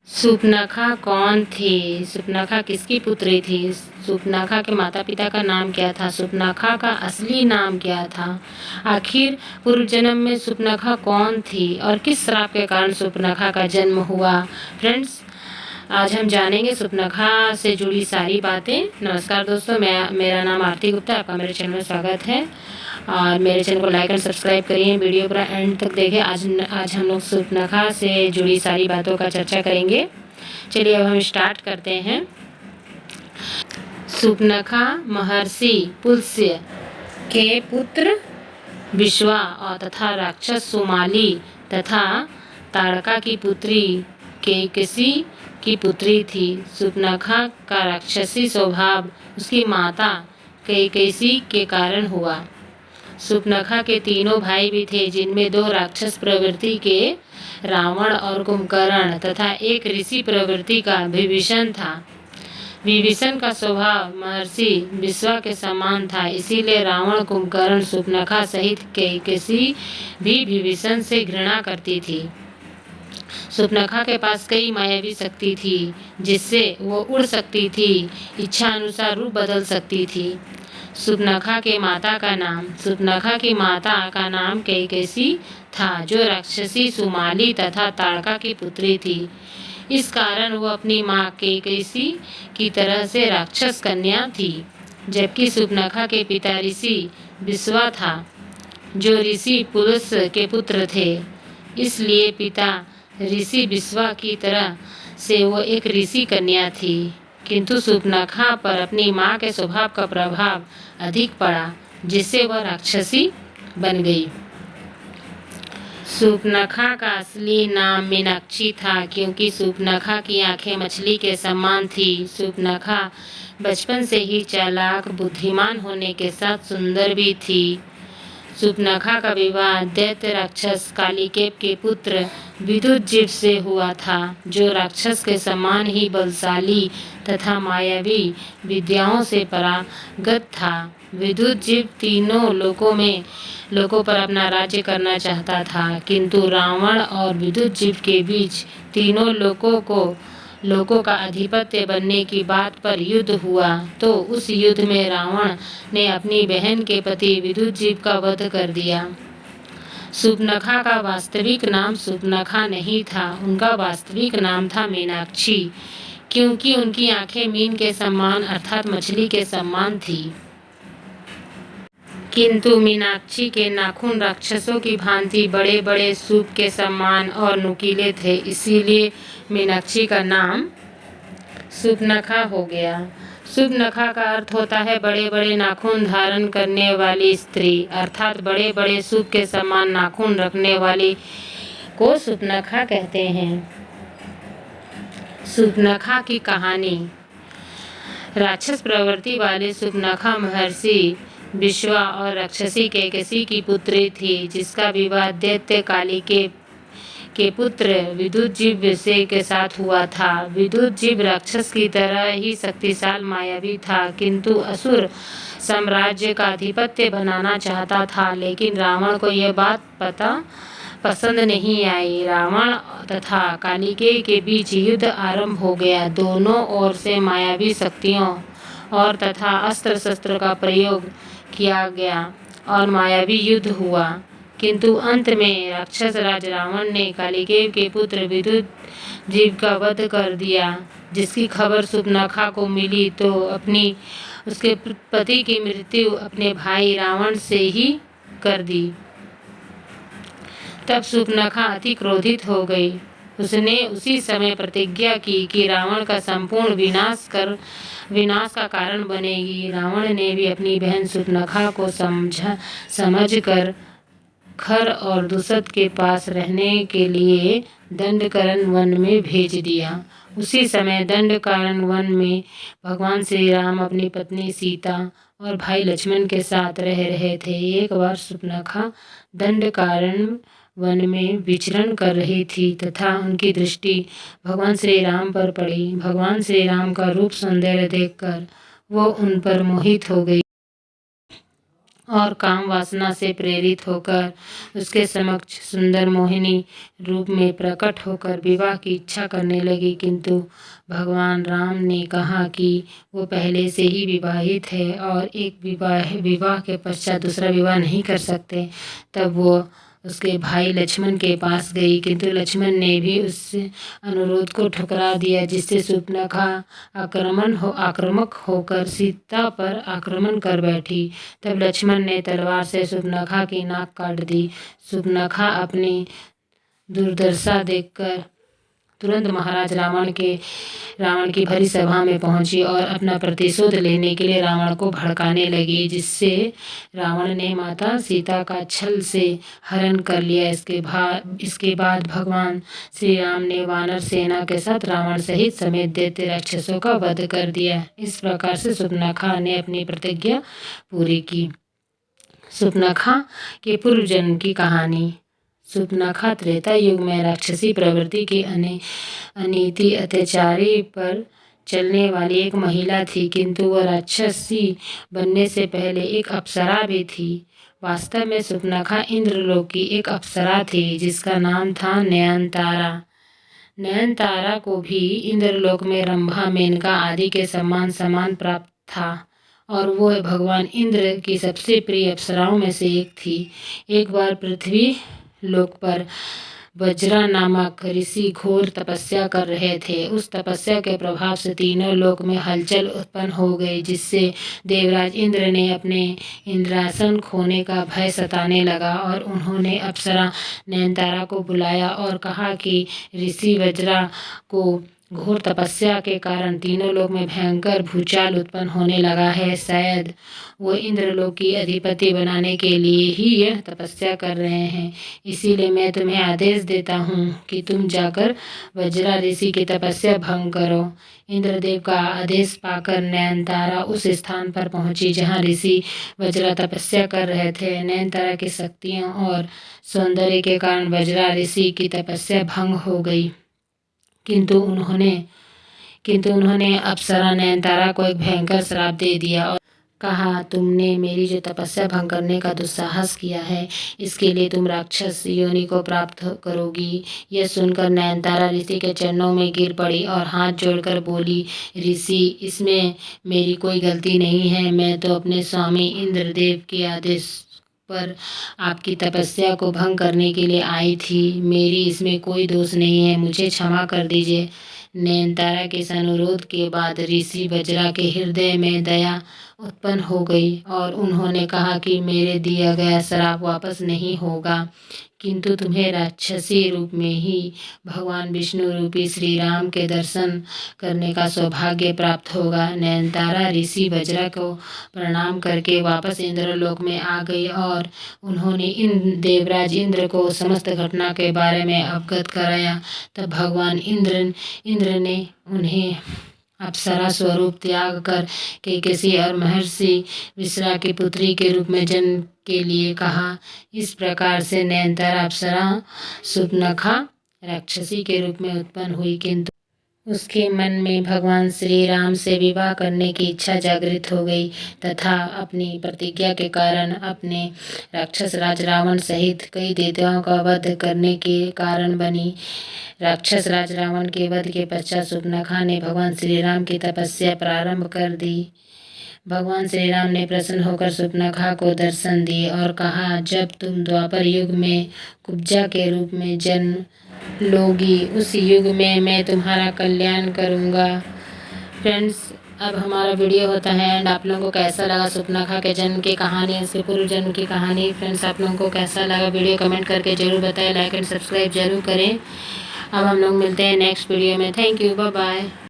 सुपनखा कौन थी? सुपनखा किसकी पुत्री थी? सुपनखा के माता पिता का नाम क्या था? सुपनखा का असली नाम क्या था? आखिर पूर्व जन्म में सुपनखा कौन थी और किस श्राप के कारण सुपनखा का जन्म हुआ? फ्रेंड्स, आज हम जानेंगे सुपनखा से जुड़ी सारी बातें। नमस्कार दोस्तों, मेरा नाम आरती गुप्ता, आपका मेरे चैनल में स्वागत है और मेरे चैनल को लाइक एंड सब्सक्राइब करिए। वीडियो पूरा एंड तक देखें। आज हम लोग सुपनखा से जुड़ी सारी बातों का चर्चा करेंगे। चलिए अब हम स्टार्ट करते हैं। सुपनखा महर्षि पुलस्त्य के पुत्र विश्वा और तथा राक्षस सुमाली तथा ताड़का की पुत्री कैकसी की पुत्री थी। सुपनखा का राक्षसी स्वभाव उसकी माता कैकसी के कारण हुआ। सुपनखा के तीनों भाई भी थे, जिनमें दो राक्षस प्रवृत्ति के रावण और कुंभकर्ण तथा एक ऋषि प्रवृत्ति का विभीषण था। विभीषण का स्वभाव महर्षि विश्वा के समान था, इसीलिए रावण, कुंभकर्ण, सुपनखा सहित कैकसी भी विभीषण से घृणा करती थी। सुपनखा के पास कई मायावी शक्ति थी, जिससे वो उड़ सकती थी, इच्छा अनुसार रूप बदल सकती थी। सुपनखा की माता का नाम कैकसी था, जो राक्षसी सुमाली तथा ताड़का की पुत्री थी। इस कारण वो अपनी माँ कैकसी की तरह से राक्षस कन्या थी। जबकि सुपनखा के पिता ऋषि विश्वा था, जो ऋषि पुलस्त्य के पुत्र थे, इसलिए पिता ऋषि विश्वा की तरह से वो एक ऋषि कन्या थी। किंतु सुपनखा पर अपनी माँ के स्वभाव का प्रभाव अधिक पड़ा, जिससे वह राक्षसी बन गई। सुपनखा का असली नाम मीनाक्षी था, क्योंकि सुपनखा की आंखें मछली के समान थी। सुपनखा बचपन से ही चालाक, बुद्धिमान होने के साथ सुंदर भी थी। सुपनखा का विवाह दैत्य राक्षस कालिकेप के पुत्र विद्युतजिह्व से हुआ था, जो राक्षस के समान ही बलशाली तथा मायावी विद्याओं से पारंगत था। विद्युतजिह्व तीनों लोकों पर अपना राज्य करना चाहता था, किंतु रावण और विद्युतजिह्व के बीच तीनों लोकों का अधिपत्य बनने की बात पर युद्ध हुआ। तो उस युद्ध में रावण ने अपनी बहन के पति विद्युतजिह्व का वध कर दिया। सुपनखा का वास्तविक नाम सुपनखा नहीं था, उनका वास्तविक नाम था मीनाक्षी, क्योंकि उनकी आंखें मीन के समान अर्थात मछली के समान थी। किंतु मीनाक्षी के नाखून राक्षसों की भांति बड़े बड़े सूप के समान और नुकीले थे, इसीलिए मीनाक्षी का नाम सुपनखा हो गया। सुपनखा का अर्थ होता है बड़े बड़े नाखून धारण करने वाली स्त्री, अर्थात बड़े बड़े सूप के समान नाखून रखने वाली को सुपनखा कहते हैं। सुपनखा की कहानी। राक्षस प्रवृत्ति वाले सुपनखा महर्षि विश्वा और राक्षसी कैकसी की पुत्री थी, जिसका विवाह दैत्य कालिकेप के पुत्र विद्युतजिह्व के साथ हुआ था। विद्युतजिह्व राक्षस की तरह ही शक्तिशाली मायावी था, किंतु असुर साम्राज्य का अधिपत्य बनाना चाहता था। लेकिन रावण को यह बात पसंद नहीं आई। रावण तथा कालिकेय के बीच युद्ध आरंभ हो गया। दोनों ओर से मायावी शक्तियों और तथा अस्त्र शस्त्र का प्रयोग किया गया और मायावी युद्ध हुआ, किंतु अंत में राक्षस राज रावण ने कालिकेय के पुत्र विद्युतजिह्व का वध कर दिया। जिसकी खबर सुपनखा को मिली तो उसके पति की मृत्यु अपने भाई रावण से ही कर दी। तब सुपनखा अति क्रोधित हो गई। उसने उसी समय प्रतिज्ञा की कि रावण का संपूर्ण विनाश का कारण बनेगी। रावण ने भी अपनी बहन सुपनखा को समझकर खर और दुसत के पास रहने के लिए दंडकारण्य वन में भेज दिया। उसी समय दंडकारण्य वन में भगवान श्री राम अपनी पत्नी सीता और भाई लक्ष्मण के साथ रह रहे थे। एक बार सुपनखा दंडकारण्य वन में विचरण कर रही थी तथा उनकी दृष्टि भगवान श्री राम पर पड़ी। भगवान श्री राम का रूप सौंदर्य देखकर वो उन पर मोहित हो गई। और काम वासना से प्रेरित होकर उसके समक्ष सुंदर मोहिनी रूप में प्रकट होकर विवाह की इच्छा करने लगी, किंतु भगवान राम ने कहा कि वो पहले से ही विवाहित है और एक विवाह के पश्चात दूसरा विवाह नहीं कर सकते। तब वो उसके भाई लक्ष्मण के पास गई, किंतु लक्ष्मण ने भी उस अनुरोध को ठुकरा दिया, जिससे शूर्पणखा आक्रामक होकर सीता पर आक्रमण कर बैठी। तब लक्ष्मण ने तलवार से शूर्पणखा की नाक काट दी। शूर्पणखा अपनी दुर्दशा देखकर तुरंत महाराज रावण की भरी सभा में पहुंची और अपना प्रतिशोध लेने के लिए रावण को भड़काने लगी, जिससे रावण ने माता सीता का छल से हरण कर लिया। इसके बाद भगवान श्री राम ने वानर सेना के साथ रावण सहित समेत दैत्य राक्षसों का वध कर दिया। इस प्रकार से शूर्पणखा ने अपनी प्रतिज्ञा पूरी की। शूर्पणखा के पूर्व जन्म की कहानी। शूर्पणखा त्रेता युग में राक्षसी प्रवृत्ति की अनीति अत्याचारी पर चलने वाली एक महिला थी, किंतु वह राक्षसी बनने से पहले एक अप्सरा भी थी। वास्तव में शूर्पणखा इंद्रलोक की एक अप्सरा थी, जिसका नाम था नयनतारा। नयनतारा को भी इंद्रलोक में रंभा, मेनका आदि के सम्मान प्राप्त था और वो भगवान इंद्र की सबसे प्रिय अप्सराओं में से एक थी। एक बार पृथ्वी लोक पर वज्रा नामक ऋषि घोर तपस्या कर रहे थे। उस तपस्या के प्रभाव से तीनों लोक में हलचल उत्पन्न हो गई, जिससे देवराज इंद्र ने अपने इंद्रासन खोने का भय सताने लगा और उन्होंने अप्सरा नयनतारा को बुलाया और कहा कि ऋषि वज्रा को घोर तपस्या के कारण तीनों लोक में भयंकर भूचाल उत्पन्न होने लगा है। शायद वो इंद्रलोक की अधिपति बनाने के लिए ही यह तपस्या कर रहे हैं। इसीलिए मैं तुम्हें आदेश देता हूँ कि तुम जाकर वज्रा ऋषि की तपस्या भंग करो। इंद्रदेव का आदेश पाकर नयनतारा उस स्थान पर पहुंची जहाँ ऋषि वज्रा तपस्या कर रहे थे। नयनतारा की शक्तियों और सौंदर्य के कारण वज्रा ऋषि की तपस्या भंग हो गई, किंतु उन्होंने अप्सरा नयनतारा को एक भयंकर श्राप दे दिया और कहा, तुमने मेरी जो तपस्या भंग करने का दुस्साहस किया है, इसके लिए तुम राक्षस योनि को प्राप्त करोगी। यह सुनकर नयनतारा ऋषि के चरणों में गिर पड़ी और हाथ जोड़कर बोली, ऋषि, इसमें मेरी कोई गलती नहीं है। मैं तो अपने स्वामी इंद्रदेव के आदेश पर आपकी तपस्या को भंग करने के लिए आई थी। मेरी इसमें कोई दोष नहीं है, मुझे क्षमा कर दीजिए। नयनतारा के इस अनुरोध के बाद ऋषि वज्रा के हृदय में दया उत्पन्न हो गई और उन्होंने कहा कि मेरे दिया गया श्राप वापस नहीं होगा, किंतु तुम्हें राक्षसी रूप में ही भगवान विष्णु रूपी श्री राम के दर्शन करने का सौभाग्य प्राप्त होगा। नयनतारा ऋषि वज्रा को प्रणाम करके वापस इंद्रलोक में आ गई और उन्होंने देवराज इंद्र को समस्त घटना के बारे में अवगत कराया। तब भगवान इंद्र ने उन्हें अप्सरा स्वरूप त्याग कर केकसी और महर्षि विश्रा की पुत्री के रूप में जन्म के लिए कहा। इस प्रकार से नयनतारा अप्सरा शूर्पणखा राक्षसी के रूप में उत्पन्न हुई, किंतु उसके मन में भगवान श्री राम से विवाह करने की इच्छा जागृत हो गई तथा अपनी प्रतिज्ञा के कारण अपने राक्षस राज रावण सहित कई देवताओं का वध करने के कारण बनी। राक्षस राज रावण के वध के पश्चात शूर्पणखा ने भगवान श्री राम की तपस्या प्रारंभ कर दी। भगवान श्री राम ने प्रसन्न होकर शूर्पणखा को दर्शन दिए और कहा, जब तुम द्वापर युग में कुब्जा के रूप में जन्म लोगी, उस युग में मैं तुम्हारा कल्याण करूँगा। फ्रेंड्स, अब हमारा वीडियो होता है एंड आप लोगों को कैसा लगा शूर्पणखा के जन्म की कहानी, इसके पूर्व जन्म की कहानी। फ्रेंड्स, आप लोगों को कैसा लगा वीडियो कमेंट करके ज़रूर बताएं, लाइक एंड सब्सक्राइब जरूर करें। अब हम लोग मिलते हैं नेक्स्ट वीडियो में। Thank you, bye bye.